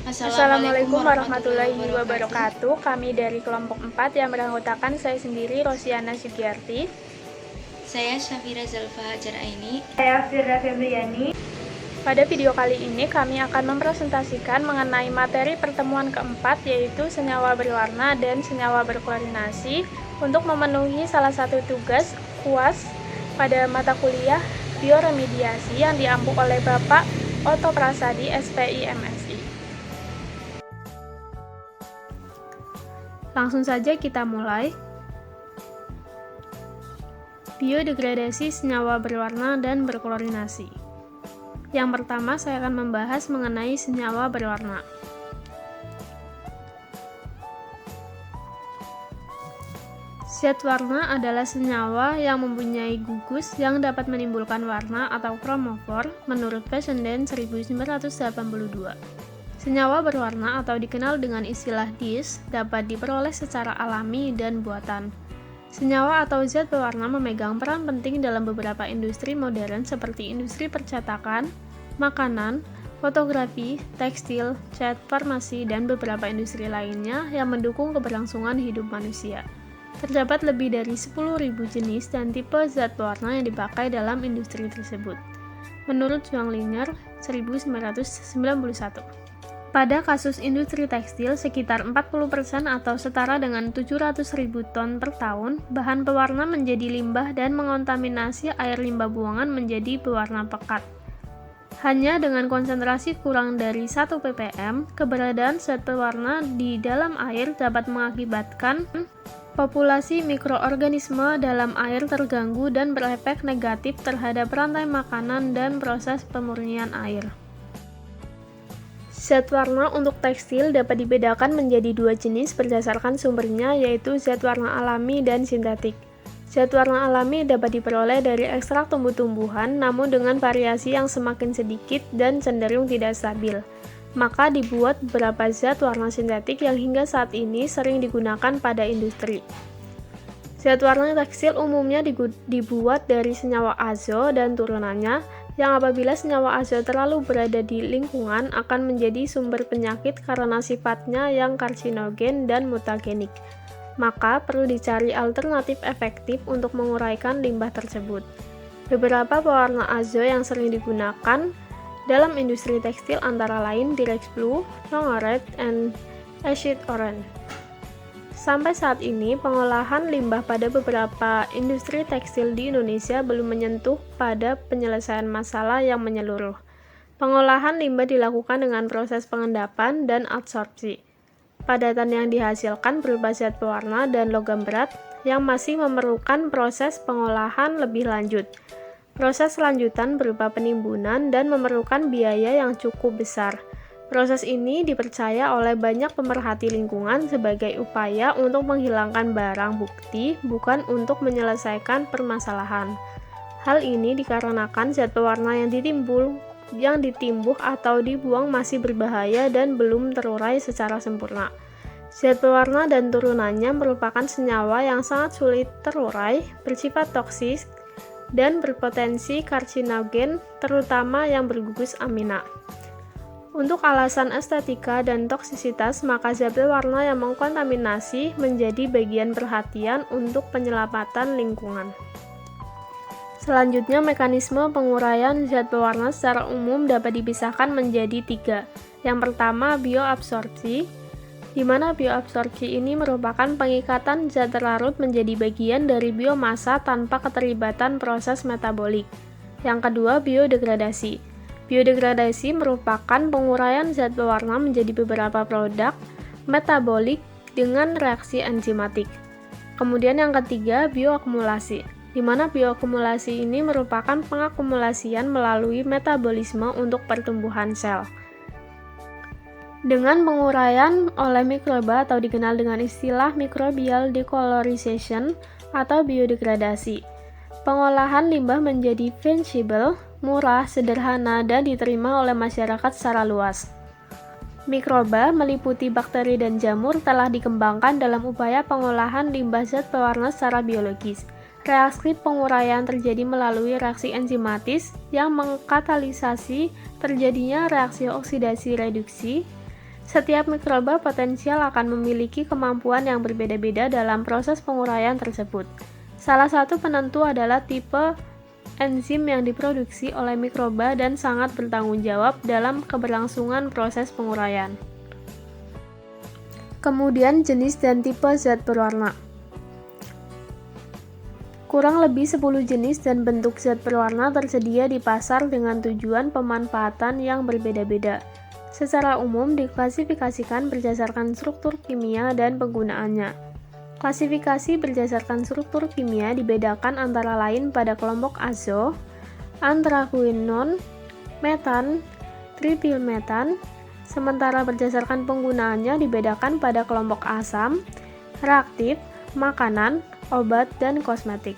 Assalamualaikum warahmatullahi wabarakatuh. Kami dari kelompok 4 yang beranggotakan saya sendiri, Rosiana Sugiarti. Saya Syafira Zalfa Hajar Aini. Saya Firda Febriani. Pada video kali ini kami akan mempresentasikan mengenai materi pertemuan keempat, yaitu senyawa berwarna dan senyawa berkoordinasi untuk memenuhi salah satu tugas UAS pada mata kuliah bioremediasi yang diampu oleh Bapak Oto Prasadi, SPI MSI. Langsung saja kita mulai. Biodegradasi senyawa berwarna dan berkoordinasi. Yang pertama, saya akan membahas mengenai senyawa berwarna. Zat warna adalah senyawa yang mempunyai gugus yang dapat menimbulkan warna atau kromofor menurut Fessenden 1982. Senyawa berwarna atau dikenal dengan istilah DIS dapat diperoleh secara alami dan buatan. Senyawa atau zat berwarna memegang peran penting dalam beberapa industri modern seperti industri percetakan, makanan, fotografi, tekstil, cat, farmasi, dan beberapa industri lainnya yang mendukung keberlangsungan hidup manusia. Terdapat lebih dari 10.000 jenis dan tipe zat pewarna yang dipakai dalam industri tersebut. Menurut Zhuang Linier, 1991. Pada kasus industri tekstil, sekitar 40% atau setara dengan 700.000 ton per tahun, bahan pewarna menjadi limbah dan mengontaminasi air limbah buangan menjadi pewarna pekat. Hanya dengan konsentrasi kurang dari 1 ppm, keberadaan zat pewarna di dalam air dapat mengakibatkan populasi mikroorganisme dalam air terganggu dan berefek negatif terhadap rantai makanan dan proses pemurnian air. Zat warna untuk tekstil dapat dibedakan menjadi dua jenis berdasarkan sumbernya, yaitu zat warna alami dan sintetik. Zat warna alami dapat diperoleh dari ekstrak tumbuh-tumbuhan, namun dengan variasi yang semakin sedikit dan cenderung tidak stabil. Maka dibuat beberapa zat warna sintetik yang hingga saat ini sering digunakan pada industri. Zat warna tekstil umumnya dibuat dari senyawa azo dan turunannya, yang apabila senyawa azo terlalu berada di lingkungan akan menjadi sumber penyakit karena sifatnya yang karsinogen dan mutagenik. Maka perlu dicari alternatif efektif untuk menguraikan limbah tersebut. Beberapa pewarna azo yang sering digunakan dalam industri tekstil antara lain Direx Blue, Longa Red, and Acid Orange. Sampai saat ini, pengolahan limbah pada beberapa industri tekstil di Indonesia belum menyentuh pada penyelesaian masalah yang menyeluruh. Pengolahan limbah dilakukan dengan proses pengendapan dan adsorpsi. Padatan yang dihasilkan berupa zat pewarna dan logam berat yang masih memerlukan proses pengolahan lebih lanjut. Proses selanjutan berupa penimbunan dan memerlukan biaya yang cukup besar. Proses ini dipercaya oleh banyak pemerhati lingkungan sebagai upaya untuk menghilangkan barang bukti, bukan untuk menyelesaikan permasalahan. Hal ini dikarenakan zat pewarna yang ditimbuh atau dibuang masih berbahaya dan belum terurai secara sempurna. Zat pewarna dan turunannya merupakan senyawa yang sangat sulit terurai, bersifat toksis, dan berpotensi karsinogen, terutama yang bergugus amina. Untuk alasan estetika dan toksisitas, maka zat pewarna yang mengkontaminasi menjadi bagian perhatian untuk penyelamatan lingkungan. Selanjutnya, mekanisme penguraian zat pewarna secara umum dapat dipisahkan menjadi tiga. Yang pertama, bioabsorpsi, di mana bioabsorpsi ini merupakan pengikatan zat terlarut menjadi bagian dari biomasa tanpa keterlibatan proses metabolik. Yang kedua, biodegradasi. Biodegradasi merupakan penguraian zat pewarna menjadi beberapa produk metabolik dengan reaksi enzimatik. Kemudian yang ketiga, bioakumulasi, di mana bioakumulasi ini merupakan pengakumulasian melalui metabolisme untuk pertumbuhan sel. Dengan penguraian oleh mikroba atau dikenal dengan istilah microbial decolorization atau biodegradasi, pengolahan limbah menjadi fungible, murah, sederhana, dan diterima oleh masyarakat secara luas. Mikroba, meliputi bakteri dan jamur, telah dikembangkan dalam upaya pengolahan limbah zat pewarna secara biologis. Reaksi penguraian terjadi melalui reaksi enzimatis yang mengkatalisasi terjadinya reaksi oksidasi reduksi, Setiap mikroba potensial akan memiliki kemampuan yang berbeda-beda dalam proses penguraian tersebut. Salah satu penentu adalah tipe enzim yang diproduksi oleh mikroba dan sangat bertanggung jawab dalam keberlangsungan proses penguraian. Kemudian jenis dan tipe zat berwarna. Kurang lebih 10 jenis dan bentuk zat berwarna tersedia di pasar dengan tujuan pemanfaatan yang berbeda-beda. Secara umum diklasifikasikan berdasarkan struktur kimia dan penggunaannya. Klasifikasi berdasarkan struktur kimia dibedakan antara lain pada kelompok azo, anthraquinone, metan, tripilmetan, sementara berdasarkan penggunaannya dibedakan pada kelompok asam, reaktif, makanan, obat, dan kosmetik.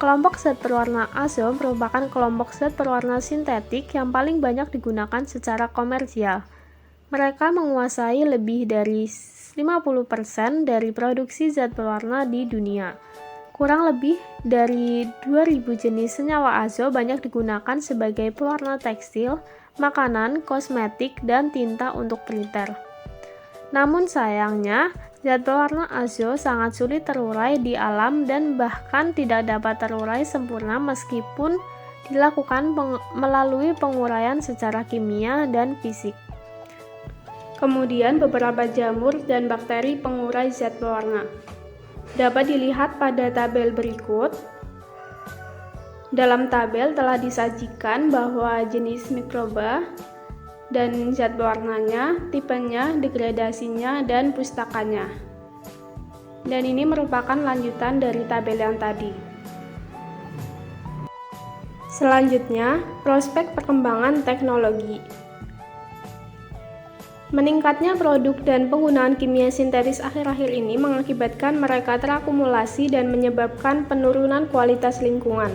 Kelompok zat berwarna azo merupakan kelompok zat berwarna sintetik yang paling banyak digunakan secara komersial. Mereka menguasai lebih dari 50% dari produksi zat berwarna di dunia. Kurang lebih dari 2000 jenis senyawa azo banyak digunakan sebagai pewarna tekstil, makanan, kosmetik, dan tinta untuk printer. Namun sayangnya, zat berwarna azo sangat sulit terurai di alam dan bahkan tidak dapat terurai sempurna meskipun dilakukan melalui penguraian secara kimia dan fisik. Kemudian beberapa jamur dan bakteri pengurai zat berwarna. Dapat dilihat pada tabel berikut. Dalam tabel telah disajikan bahwa jenis mikroba dan zat berwarnanya, tipenya, degradasinya, dan pustakanya. Dan ini merupakan lanjutan dari tabel yang tadi. Selanjutnya, prospek perkembangan teknologi. Meningkatnya produk dan penggunaan kimia sintetis akhir-akhir ini mengakibatkan mereka terakumulasi dan menyebabkan penurunan kualitas lingkungan.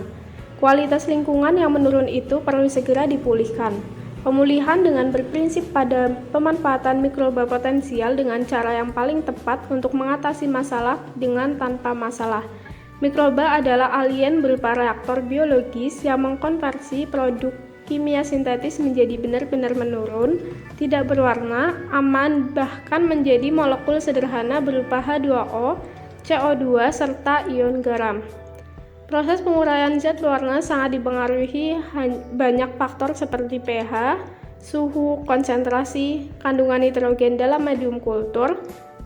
Kualitas lingkungan yang menurun itu perlu segera dipulihkan. Pemulihan dengan berprinsip pada pemanfaatan mikroba potensial dengan cara yang paling tepat untuk mengatasi masalah dengan tanpa masalah. Mikroba adalah alien berupa reaktor biologis yang mengkonversi produk kimia sintetis menjadi benar-benar menurun, tidak berwarna, aman, bahkan menjadi molekul sederhana berupa H2O, CO2, serta ion garam. Proses penguraian zat berwarna sangat dipengaruhi banyak faktor seperti pH, suhu, konsentrasi, kandungan nitrogen dalam medium kultur,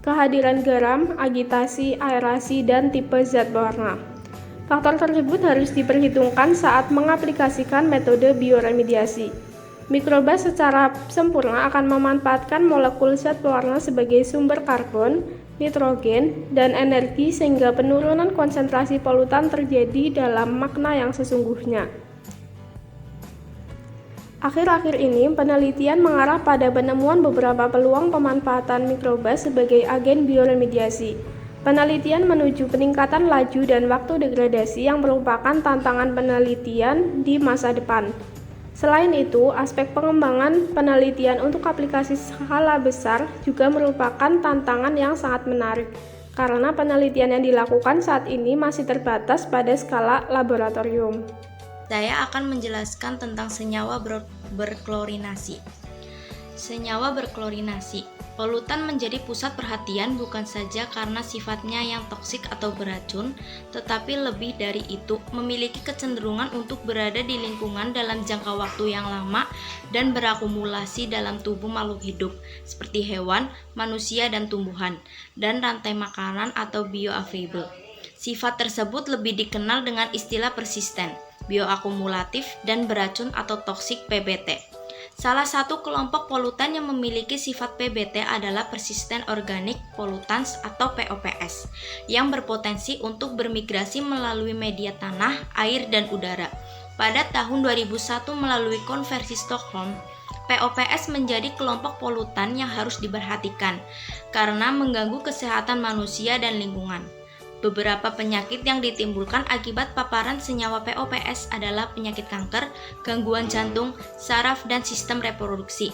kehadiran garam, agitasi, aerasi, dan tipe zat berwarna. Faktor tersebut harus diperhitungkan saat mengaplikasikan metode bioremediasi. Mikroba secara sempurna akan memanfaatkan molekul zat berwarna sebagai sumber karbon, nitrogen, dan energi sehingga penurunan konsentrasi polutan terjadi dalam makna yang sesungguhnya. Akhir-akhir ini, penelitian mengarah pada penemuan beberapa peluang pemanfaatan mikroba sebagai agen bioremediasi. Penelitian menuju peningkatan laju dan waktu degradasi yang merupakan tantangan penelitian di masa depan. Selain itu, aspek pengembangan penelitian untuk aplikasi skala besar juga merupakan tantangan yang sangat menarik, karena penelitian yang dilakukan saat ini masih terbatas pada skala laboratorium. Saya akan menjelaskan tentang senyawa berklorinasi. Senyawa berklorinasi, polutan menjadi pusat perhatian bukan saja karena sifatnya yang toksik atau beracun, tetapi lebih dari itu memiliki kecenderungan untuk berada di lingkungan dalam jangka waktu yang lama dan berakumulasi dalam tubuh makhluk hidup seperti hewan, manusia, dan tumbuhan, dan rantai makanan atau bioavailable. Sifat tersebut lebih dikenal dengan istilah persisten, bioakumulatif, dan beracun atau toksik PBT. Salah satu kelompok polutan yang memiliki sifat PBT adalah persistent organic pollutants atau POPS, yang berpotensi untuk bermigrasi melalui media tanah, air, dan udara. Pada tahun 2001 melalui konversi Stockholm, POPS menjadi kelompok polutan yang harus diperhatikan karena mengganggu kesehatan manusia dan lingkungan. Beberapa penyakit yang ditimbulkan akibat paparan senyawa POPS adalah penyakit kanker, gangguan jantung, saraf, dan sistem reproduksi.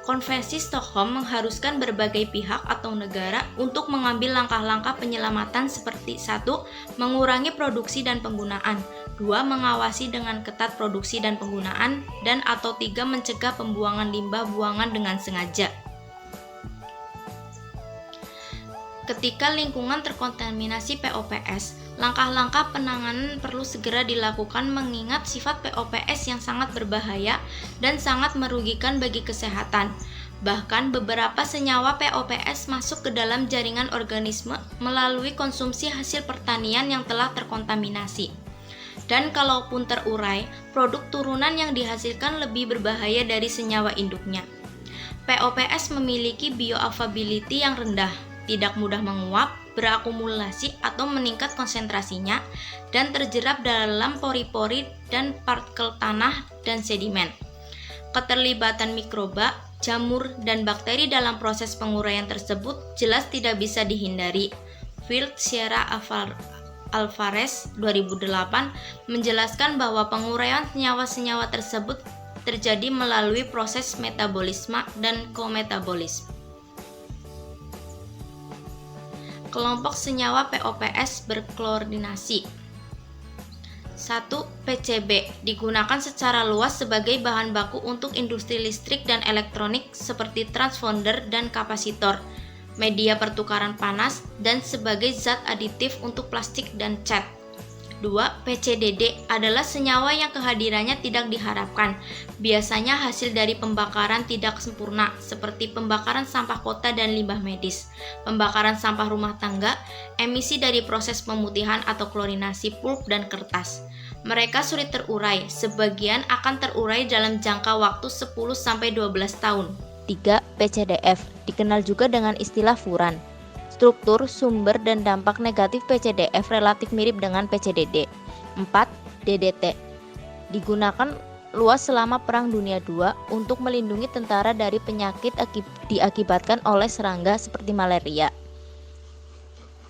Konvensi Stockholm mengharuskan berbagai pihak atau negara untuk mengambil langkah-langkah penyelamatan seperti 1. Mengurangi produksi dan penggunaan, 2. Mengawasi dengan ketat produksi dan penggunaan, dan atau 3. Mencegah pembuangan limbah buangan dengan sengaja. Ketika lingkungan terkontaminasi POPS, langkah-langkah penanganan perlu segera dilakukan mengingat sifat POPS yang sangat berbahaya dan sangat merugikan bagi kesehatan. Bahkan beberapa senyawa POPS masuk ke dalam jaringan organisme melalui konsumsi hasil pertanian yang telah terkontaminasi. Dan kalaupun terurai, produk turunan yang dihasilkan lebih berbahaya dari senyawa induknya. POPS memiliki bioavailability yang rendah, tidak mudah menguap, berakumulasi atau meningkat konsentrasinya, dan terjerap dalam pori-pori dan partikel tanah dan sedimen. Keterlibatan mikroba, jamur, dan bakteri dalam proses penguraian tersebut jelas tidak bisa dihindari. Field Sierra Alvarez 2008 menjelaskan bahwa penguraian senyawa-senyawa tersebut terjadi melalui proses metabolisme dan kometabolisme. Kelompok senyawa POPS berklorinasi. 1. PCB digunakan secara luas sebagai bahan baku untuk industri listrik dan elektronik seperti transponder dan kapasitor, media pertukaran panas, dan sebagai zat aditif untuk plastik dan cat. 2. PCDD adalah senyawa yang kehadirannya tidak diharapkan, biasanya hasil dari pembakaran tidak sempurna seperti pembakaran sampah kota dan limbah medis, pembakaran sampah rumah tangga, emisi dari proses pemutihan atau klorinasi pulp dan kertas. Mereka sulit terurai, sebagian akan terurai dalam jangka waktu 10-12 tahun. 3. PCDF dikenal juga dengan istilah furan. Struktur, sumber, dan dampak negatif PCDF relatif mirip dengan PCDD. 4. DDT digunakan luas selama Perang Dunia II untuk melindungi tentara dari penyakit diakibatkan oleh serangga seperti malaria.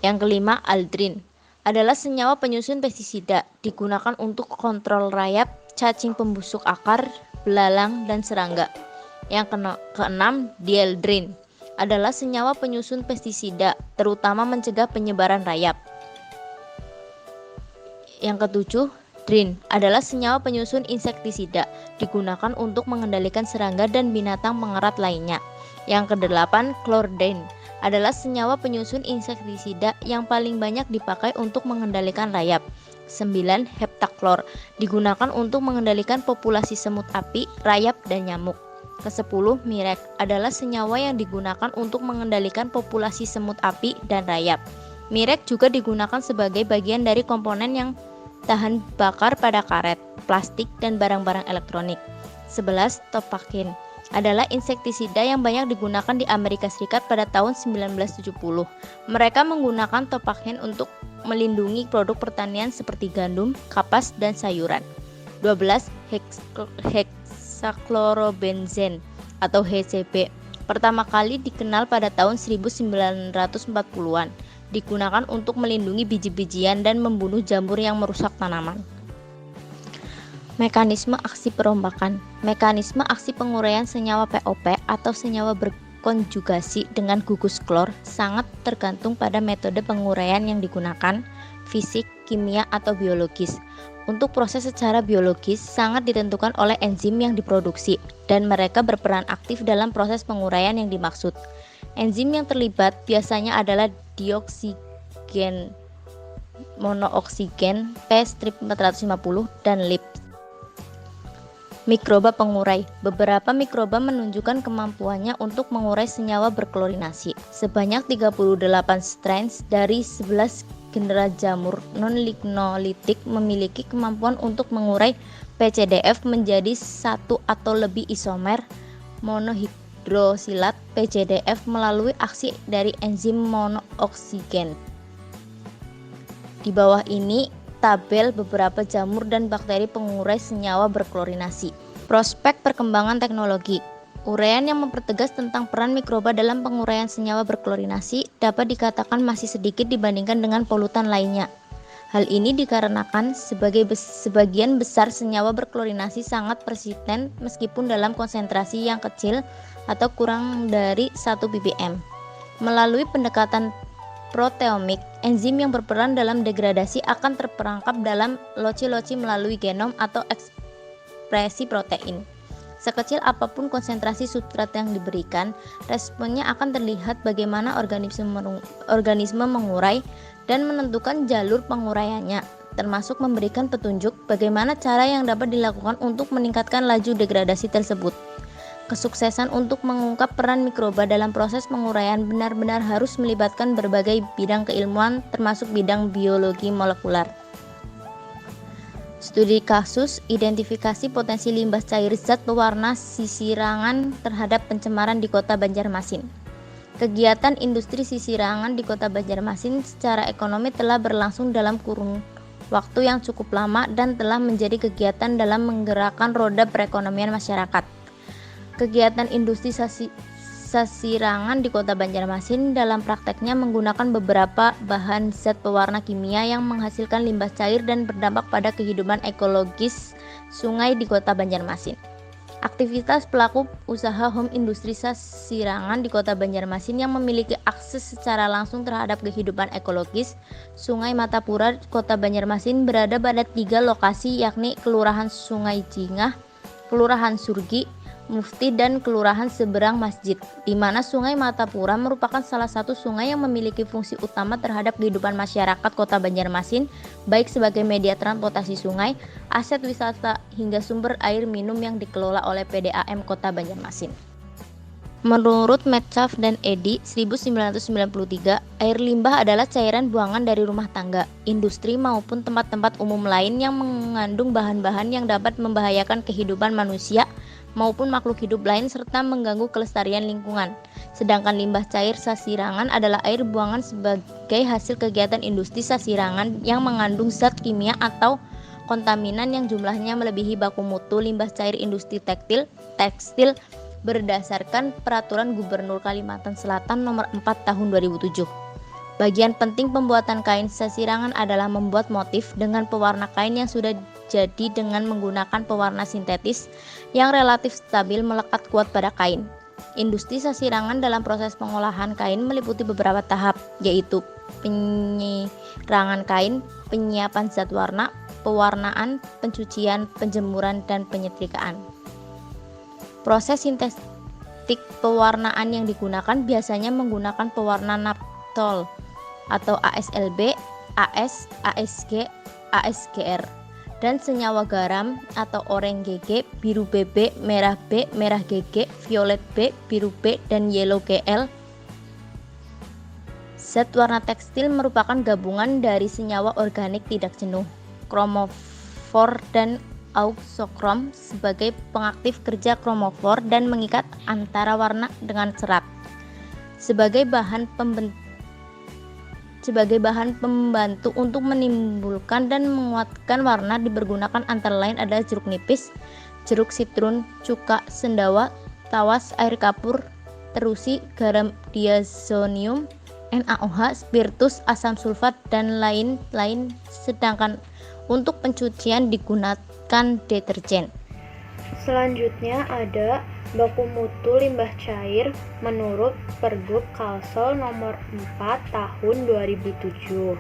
Yang kelima, aldrin adalah senyawa penyusun pestisida, digunakan untuk kontrol rayap, cacing pembusuk akar, belalang, dan serangga. Yang keenam, dieldrin adalah senyawa penyusun pestisida, terutama mencegah penyebaran rayap. Yang ketujuh, drin adalah senyawa penyusun insektisida, digunakan untuk mengendalikan serangga dan binatang pengerat lainnya. Yang kedelapan, klordin adalah senyawa penyusun insektisida yang paling banyak dipakai untuk mengendalikan rayap. 9. Heptaklor digunakan untuk mengendalikan populasi semut api, rayap, dan nyamuk. Ke-10, mirek adalah senyawa yang digunakan untuk mengendalikan populasi semut api dan rayap. Mirek juga digunakan sebagai bagian dari komponen yang tahan bakar pada karet, plastik, dan barang-barang elektronik. 11. Topakin adalah insektisida yang banyak digunakan di Amerika Serikat pada tahun 1970. Mereka menggunakan topakin untuk melindungi produk pertanian seperti gandum, kapas, dan sayuran. 12. Hexaklorobenzen atau HCP pertama kali dikenal pada tahun 1940-an, digunakan untuk melindungi biji-bijian dan membunuh jamur yang merusak tanaman. Mekanisme aksi perombakan. Mekanisme aksi penguraian senyawa POP atau senyawa berkonjugasi dengan gugus klor sangat tergantung pada metode penguraian yang digunakan, fisik, kimia, atau biologis. Untuk proses secara biologis sangat ditentukan oleh enzim yang diproduksi dan mereka berperan aktif dalam proses penguraian yang dimaksud. Enzim yang terlibat biasanya adalah dioksigen monooksigen P-450 dan LIP. Mikroba pengurai. Beberapa mikroba menunjukkan kemampuannya untuk mengurai senyawa berklorinasi. Sebanyak 38 strains dari 11 genera jamur non-lignolitik memiliki kemampuan untuk mengurai PCDF menjadi satu atau lebih isomer monohidrosilat PCDF melalui aksi dari enzim monooksigen. Di bawah ini tabel beberapa jamur dan bakteri pengurai senyawa berklorinasi. Prospek perkembangan teknologi. Uraian yang mempertegas tentang peran mikroba dalam penguraian senyawa berklorinasi dapat dikatakan masih sedikit dibandingkan dengan polutan lainnya. Hal ini dikarenakan sebagian besar senyawa berklorinasi sangat persisten meskipun dalam konsentrasi yang kecil atau kurang dari 1 ppm. Melalui pendekatan proteomik, enzim yang berperan dalam degradasi akan terperangkap dalam loci-loci melalui genom atau ekspresi protein. Sekecil apapun konsentrasi substrat yang diberikan, responnya akan terlihat bagaimana organisme mengurai dan menentukan jalur penguraiannya, termasuk memberikan petunjuk bagaimana cara yang dapat dilakukan untuk meningkatkan laju degradasi tersebut. Kesuksesan untuk mengungkap peran mikroba dalam proses penguraian benar-benar harus melibatkan berbagai bidang keilmuan, termasuk bidang biologi molekuler. Studi kasus, identifikasi potensi limbah cair zat pewarna sisirangan terhadap pencemaran di Kota Banjarmasin. Kegiatan industri sisirangan di Kota Banjarmasin secara ekonomi telah berlangsung dalam kurun waktu yang cukup lama dan telah menjadi kegiatan dalam menggerakkan roda perekonomian masyarakat. Kegiatan industri sasirangan di Kota Banjarmasin dalam prakteknya menggunakan beberapa bahan zat pewarna kimia yang menghasilkan limbah cair dan berdampak pada kehidupan ekologis sungai di Kota Banjarmasin. Aktivitas pelaku usaha home industri sasirangan di Kota Banjarmasin yang memiliki akses secara langsung terhadap kehidupan ekologis Sungai Matapura Kota Banjarmasin berada pada 3 lokasi, yakni Kelurahan Sungai Jingah, Kelurahan Surgi, Mufti, dan Kelurahan Seberang Masjid, di mana Sungai Matapura merupakan salah satu sungai yang memiliki fungsi utama terhadap kehidupan masyarakat Kota Banjarmasin, baik sebagai media transportasi sungai, aset wisata, hingga sumber air minum yang dikelola oleh PDAM Kota Banjarmasin. Menurut Metcalf dan Eddy 1993, air limbah adalah cairan buangan dari rumah tangga, industri maupun tempat-tempat umum lain yang mengandung bahan-bahan yang dapat membahayakan kehidupan manusia maupun makhluk hidup lain serta mengganggu kelestarian lingkungan. Sedangkan limbah cair sasirangan adalah air buangan sebagai hasil kegiatan industri sasirangan yang mengandung zat kimia atau kontaminan yang jumlahnya melebihi baku mutu limbah cair industri tekstil berdasarkan Peraturan Gubernur Kalimantan Selatan Nomor 4 Tahun 2007. Bagian penting pembuatan kain sasirangan adalah membuat motif dengan pewarna kain yang sudah jadi dengan menggunakan pewarna sintetis yang relatif stabil melekat kuat pada kain. Industri sasirangan dalam proses pengolahan kain meliputi beberapa tahap, yaitu penyirangan kain, penyiapan zat warna, pewarnaan, pencucian, penjemuran, dan penyetrikaan. Proses sintetik pewarnaan yang digunakan biasanya menggunakan pewarna naphtol atau ASLB, AS, ASG, ASGR, dan senyawa garam atau oranye GG, biru BB, merah B, merah GG, violet B, biru B, dan yellow GL. Zat warna tekstil merupakan gabungan dari senyawa organik tidak jenuh, kromofor dan auxokrom sebagai pengaktif kerja kromofor dan mengikat antara warna dengan serat. Sebagai bahan pembantu untuk menimbulkan dan menguatkan warna dipergunakan antara lain adalah jeruk nipis, jeruk sitrun, cuka, sendawa, tawas, air kapur, terusi, garam diazonium, NaOH, spiritus, asam sulfat, dan lain-lain. Sedangkan untuk pencucian digunakan deterjen. Selanjutnya ada baku mutu limbah cair menurut Pergub Kalsel nomor 4 tahun 2007.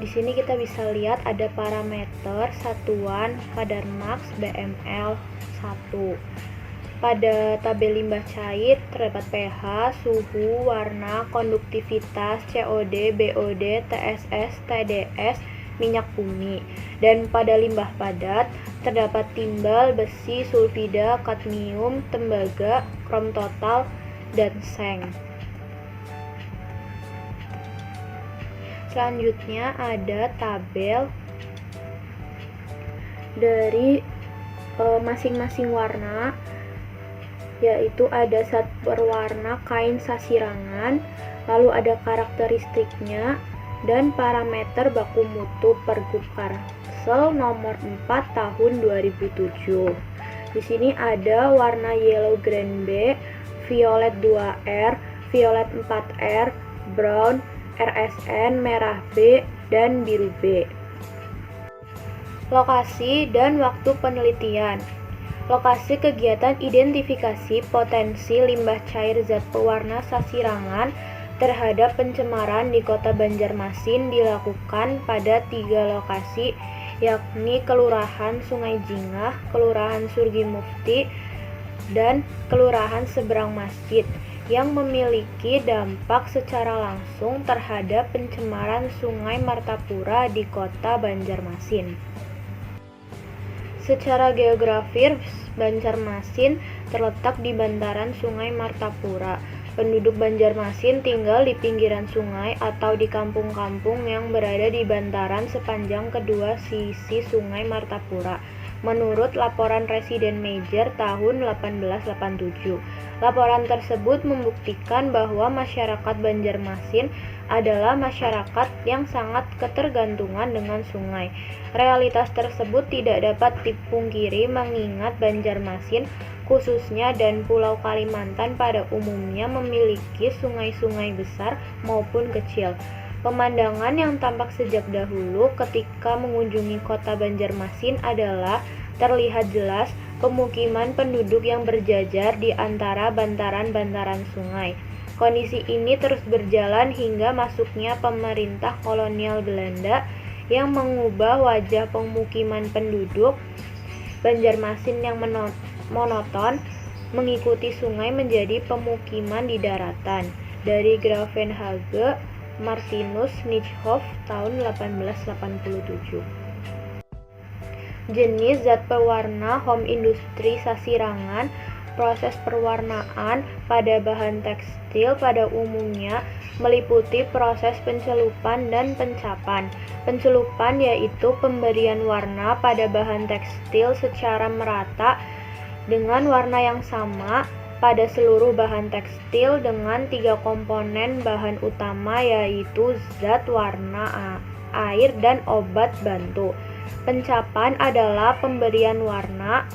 Di sini kita bisa lihat ada parameter satuan kadar maks BML 1. Pada tabel limbah cair terdapat pH, suhu, warna, konduktivitas, COD, BOD, TSS, TDS, minyak bumi. Dan pada limbah padat terdapat timbal, besi, sulfida, kadmium, tembaga, krom total, dan seng. Selanjutnya ada tabel dari masing-masing warna, yaitu ada zat berwarna kain sasirangan, lalu ada karakteristiknya, dan parameter baku mutu Pergub Kalsel nomor 4 tahun 2007. Di sini ada warna yellow green B, violet 2R, violet 4R, brown, RSN, merah B, dan biru B. Lokasi dan waktu penelitian. Lokasi kegiatan identifikasi potensi limbah cair zat pewarna sasirangan terhadap pencemaran di Kota Banjarmasin dilakukan pada 3 lokasi, yakni Kelurahan Sungai Jingah, Kelurahan Surgi Mufti, dan kelurahan seberang masjid yang memiliki dampak secara langsung terhadap pencemaran Sungai Martapura di Kota Banjarmasin. Secara geografis, Banjarmasin terletak di bantaran Sungai Martapura. Penduduk Banjarmasin tinggal di pinggiran sungai atau di kampung-kampung yang berada di bantaran sepanjang kedua sisi Sungai Martapura. Menurut laporan Residen Major tahun 1887, laporan tersebut membuktikan bahwa masyarakat Banjarmasin adalah masyarakat yang sangat ketergantungan dengan sungai. Realitas tersebut tidak dapat dipungkiri mengingat Banjarmasin khususnya dan Pulau Kalimantan pada umumnya memiliki sungai-sungai besar maupun kecil. Pemandangan yang tampak sejak dahulu ketika mengunjungi kota Banjarmasin adalah terlihat jelas pemukiman penduduk yang berjajar di antara bantaran-bantaran sungai. Kondisi ini terus berjalan hingga masuknya pemerintah kolonial Belanda yang mengubah wajah pemukiman penduduk Banjarmasin yang monoton mengikuti sungai menjadi pemukiman di daratan. Dari Gravenhage, Martinus Nijhoff tahun 1887. Jenis zat pewarna home industri sasirangan. Proses perwarnaan pada bahan tekstil pada umumnya meliputi proses pencelupan dan pencapan. Pencelupan yaitu pemberian warna pada bahan tekstil secara merata dengan warna yang sama pada seluruh bahan tekstil dengan 3 komponen bahan utama yaitu zat warna, air, dan obat bantu. Pencapan adalah pemberian warna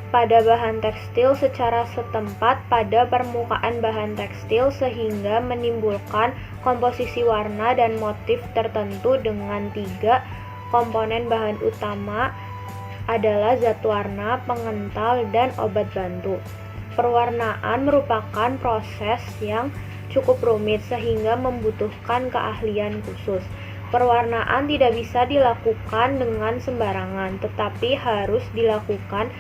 pada bahan tekstil secara setempat pada permukaan bahan tekstil sehingga menimbulkan komposisi warna dan motif tertentu dengan 3 komponen bahan utama adalah zat warna, pengental, dan obat bantu. Perwarnaan merupakan proses yang cukup rumit sehingga membutuhkan keahlian khusus. Perwarnaan tidak bisa dilakukan dengan sembarangan, tetapi harus dilakukan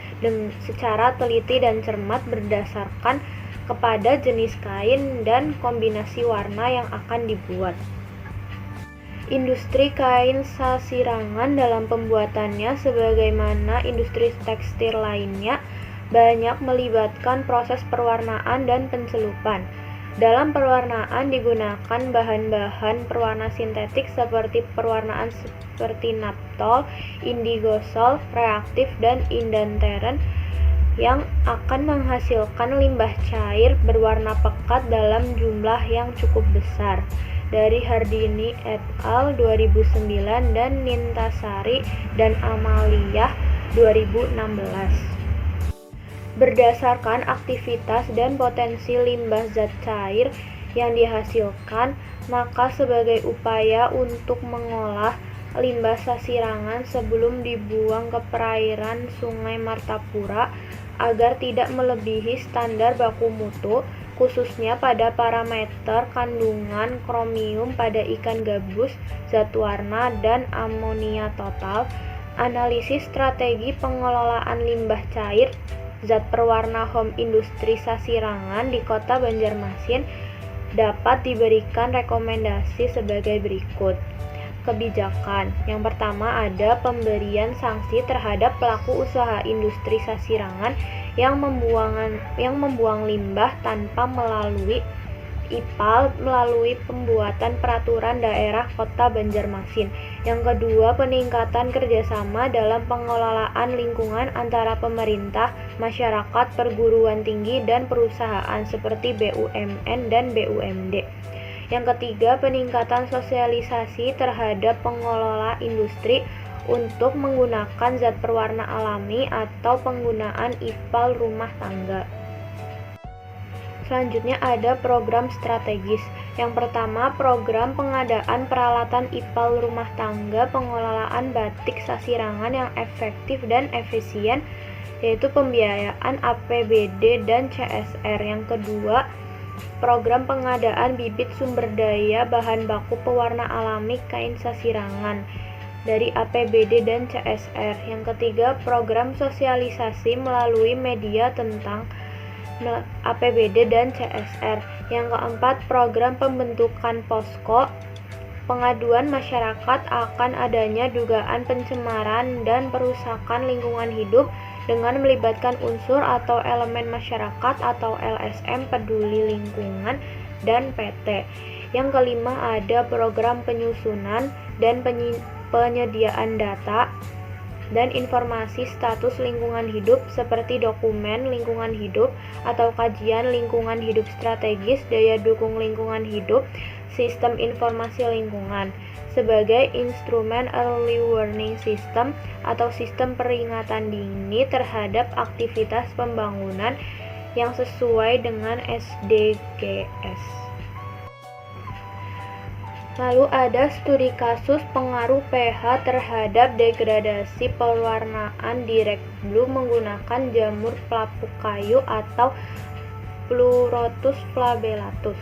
secara teliti dan cermat berdasarkan kepada jenis kain dan kombinasi warna yang akan dibuat. Industri kain sasirangan dalam pembuatannya sebagaimana industri tekstil lainnya banyak melibatkan proses perwarnaan dan pencelupan. Dalam perwarnaan digunakan bahan-bahan perwarna sintetik seperti perwarnaan seperti naphtol, indigosol, reaktif, dan indanteren yang akan menghasilkan limbah cair berwarna pekat dalam jumlah yang cukup besar. Dari Hardini et al. 2009 dan Nintasari dan Amaliah 2016. Berdasarkan aktivitas dan potensi limbah zat cair yang dihasilkan, maka sebagai upaya untuk mengolah limbah sasirangan sebelum dibuang ke perairan Sungai Martapura agar tidak melebihi standar baku mutu, khususnya pada parameter kandungan kromium pada ikan gabus, zat warna, dan amonia total, analisis strategi pengelolaan limbah cair zat perwarna home industri sasirangan di kota Banjarmasin dapat diberikan rekomendasi sebagai berikut. Kebijakan. Yang pertama ada pemberian sanksi terhadap pelaku usaha industri sasirangan yang membuang limbah tanpa melalui IPAL melalui pembuatan peraturan daerah kota Banjarmasin. Yang kedua, peningkatan kerjasama dalam pengelolaan lingkungan antara pemerintah, masyarakat, perguruan tinggi, dan perusahaan seperti BUMN dan BUMD. Yang ketiga, peningkatan sosialisasi terhadap pengelola industri untuk menggunakan zat perwarna alami atau penggunaan IPAL rumah tangga. Selanjutnya ada program strategis. Yang pertama, program pengadaan peralatan IPAL rumah tangga pengelolaan batik sasirangan yang efektif dan efisien, yaitu pembiayaan APBD dan CSR. Yang kedua, program pengadaan bibit sumber daya bahan baku pewarna alami kain sasirangan dari APBD dan CSR. Yang ketiga, program sosialisasi melalui media tentang APBD dan CSR. Yang keempat, program pembentukan posko pengaduan masyarakat akan adanya dugaan pencemaran dan perusakan lingkungan hidup dengan melibatkan unsur atau elemen masyarakat atau LSM peduli lingkungan dan PT. Yang kelima, ada program penyusunan dan penyediaan data dan informasi status lingkungan hidup seperti dokumen lingkungan hidup atau kajian lingkungan hidup strategis, daya dukung lingkungan hidup, sistem informasi lingkungan sebagai instrumen early warning system atau sistem peringatan dini terhadap aktivitas pembangunan yang sesuai dengan SDGs. Lalu ada studi kasus pengaruh pH terhadap degradasi pewarnaan direct blue menggunakan jamur pelapuk kayu atau Pleurotus flagellatus.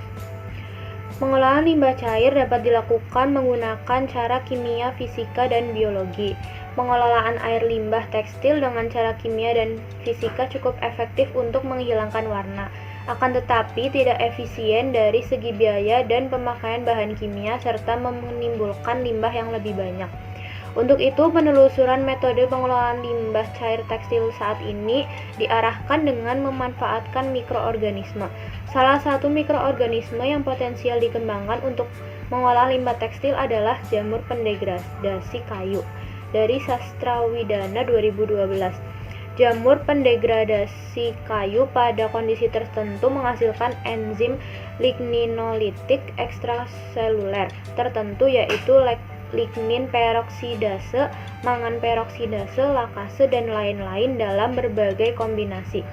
Pengolahan limbah cair dapat dilakukan menggunakan cara kimia, fisika, dan biologi. Pengelolaan air limbah tekstil dengan cara kimia dan fisika cukup efektif untuk menghilangkan warna. Akan tetapi tidak efisien dari segi biaya dan pemakaian bahan kimia serta menimbulkan limbah yang lebih banyak. Untuk itu, penelusuran metode pengelolaan limbah cair tekstil saat ini diarahkan dengan memanfaatkan mikroorganisme. Salah satu mikroorganisme yang potensial dikembangkan untuk mengolah limbah tekstil adalah jamur pendegradasi kayu dari Sastrawidana 2012. Jamur pendegradasi kayu pada kondisi tertentu menghasilkan enzim ligninolitik ekstraseluler tertentu yaitu lignin peroksidase, mangan peroksidase, lakase, dan lain-lain dalam berbagai kombinasi.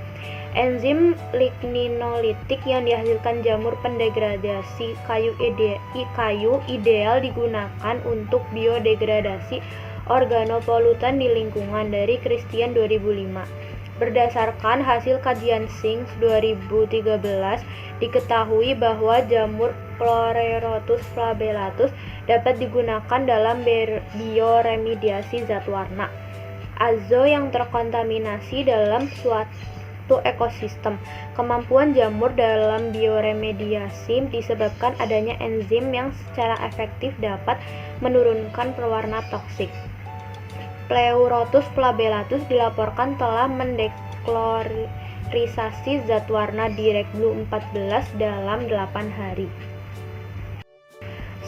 Enzim ligninolitik yang dihasilkan jamur pendegradasi kayu ideal digunakan untuk biodegradasi organopolutan di lingkungan dari Christian 2005. Berdasarkan hasil kajian SINGS 2013, diketahui bahwa jamur Pleurotus flagellatus dapat digunakan dalam bioremediasi zat warna azo yang terkontaminasi dalam suatu ekosistem. Kemampuan jamur dalam bioremediasi disebabkan adanya enzim yang secara efektif dapat menurunkan pewarna toksik. Pleurotus flagellatus dilaporkan telah mendeklorisasi zat warna direct blue 14 dalam 8 hari.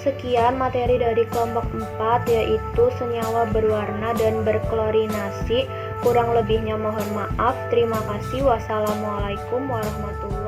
Sekian materi dari kelompok 4 yaitu senyawa berwarna dan berklorinasi. Kurang lebihnya mohon maaf. Terima kasih. Wassalamualaikum warahmatullahi wabarakatuh.